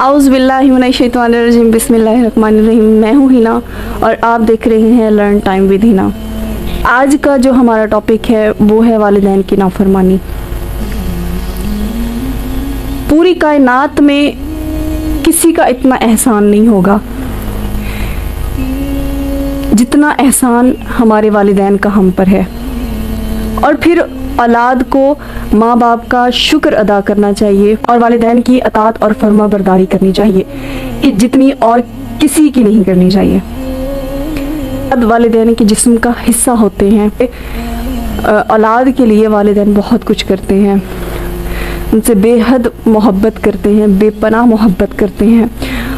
आउज़ बिल्लाहि मिनश शैतानिर रजीम, बिस्मिल्लाहिर रहमानिर रहीम। मैं हूँ हिना और आप देख रहे हैं लर्न टाइम विद हिना। आज का जो हमारा टॉपिक है वो है वालिदैन की नाफरमानी। पूरी कायनात में किसी का इतना एहसान नहीं होगा जितना एहसान हमारे वालिदैन का हम पर है। और फिर औलाद को माँ बाप का शुक्र अदा करना चाहिए और वालिदैन की अताअत और फर्मा बरदारी करनी चाहिए कि जितनी और किसी की नहीं करनी चाहिए। वालिदैन के जिस्म का हिस्सा होते हैं। औलाद के लिए वालिदैन बहुत कुछ करते हैं, उनसे बेहद मोहब्बत करते हैं, बेपनाह मोहब्बत करते हैं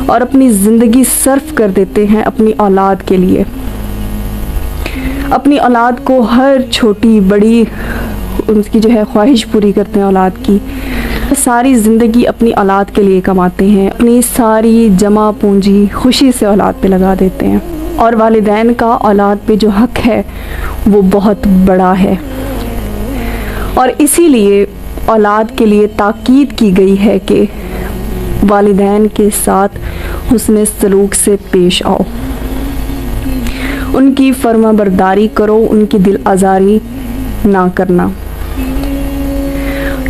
और अपनी ज़िंदगी सर्फ कर देते हैं अपनी औलाद के लिए। अपनी औलाद को हर छोटी बड़ी उनकी जो है ख्वाहिश पूरी करते हैं। औलाद की सारी ज़िंदगी अपनी औलाद के लिए कमाते हैं, अपनी सारी जमा पूंजी खुशी से औलाद पे लगा देते हैं। और वालिदैन का औलाद पे जो हक़ है वो बहुत बड़ा है और इसीलिए औलाद के लिए ताकीद की गई है कि वालिदैन के साथ हुस्न सलूक से पेश आओ, उनकी फर्मा बरदारी करो, उनकी दिल आज़ारी ना करना।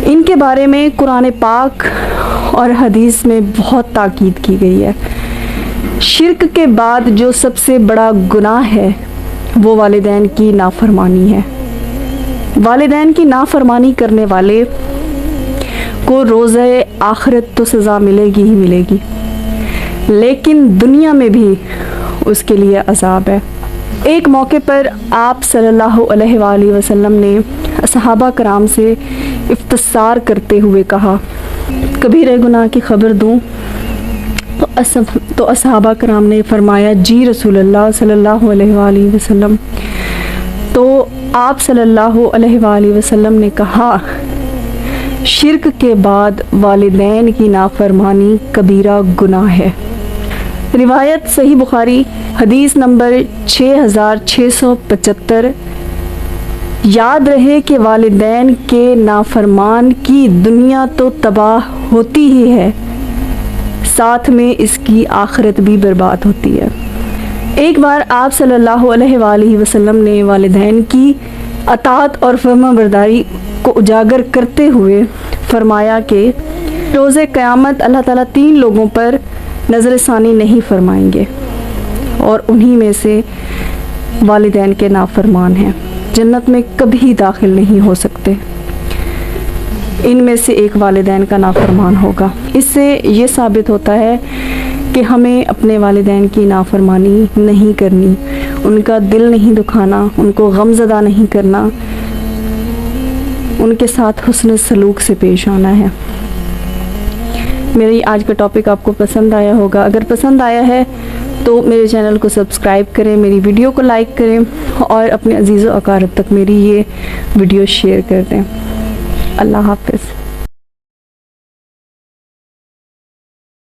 इनके बारे में कुरान पाक और हदीस में बहुत ताकीद की गई है। शिर्क के बाद जो सबसे बड़ा गुनाह है वो वालिदैन की नाफरमानी है। वालिदैन की नाफरमानी करने वाले को रोज़े आखिरत तो सज़ा मिलेगी ही मिलेगी, लेकिन दुनिया में भी उसके लिए अज़ाब है। एक मौके पर आप सल्लल्लाहु अलैहि वसल्लम ने सहाबा कराम से इफ्तिसार करते हुए कहा, कबीरे गुनाह की खबर दूं? तो असहाबा कराम ने फरमाया, जी रसूलल्लाह सल्लल्लाहु अलैहि वसल्लम। तो आप सल्लल्लाहु अलैहि वसल्लम ने कहा, शिर्क के बाद वालिदैन की नाफरमानी कबीरा गुनाह है। रिवायत सही बुखारी हदीस नंबर 6675। याद रहे कि वालिदैन के नाफरमान की दुनिया तो तबाह होती ही है, साथ में इसकी आखिरत भी बर्बाद होती है। एक बार आप सल्लल्लाहु अलैहि वसल्लम ने वालिदैन की अताअत और फर्मा बरदारी को उजागर करते हुए फरमाया कि रोज़े क़यामत अल्लाह ताला 3 लोगों पर नज़र सानी नहीं फरमाएंगे और उन्हीं में से वालिदैन के नाफरमान हैं, जन्नत में कभी दाखिल नहीं हो सकते। इनमें से एक वालिदैन का नाफरमान होगा। इससे ये साबित होता है कि हमें अपने वालिदैन की नाफरमानी नहीं करनी, उनका दिल नहीं दुखाना, उनको गमज़दा नहीं करना, उनके साथ हुस्न सलूक से पेश आना है। मेरी आज का टॉपिक आपको पसंद आया होगा। अगर पसंद आया है तो मेरे चैनल को सब्सक्राइब करें, मेरी वीडियो को लाइक करें और अपने अजीज़ व अकारब तक मेरी ये वीडियो शेयर कर दें। अल्लाह हाफ़िज़।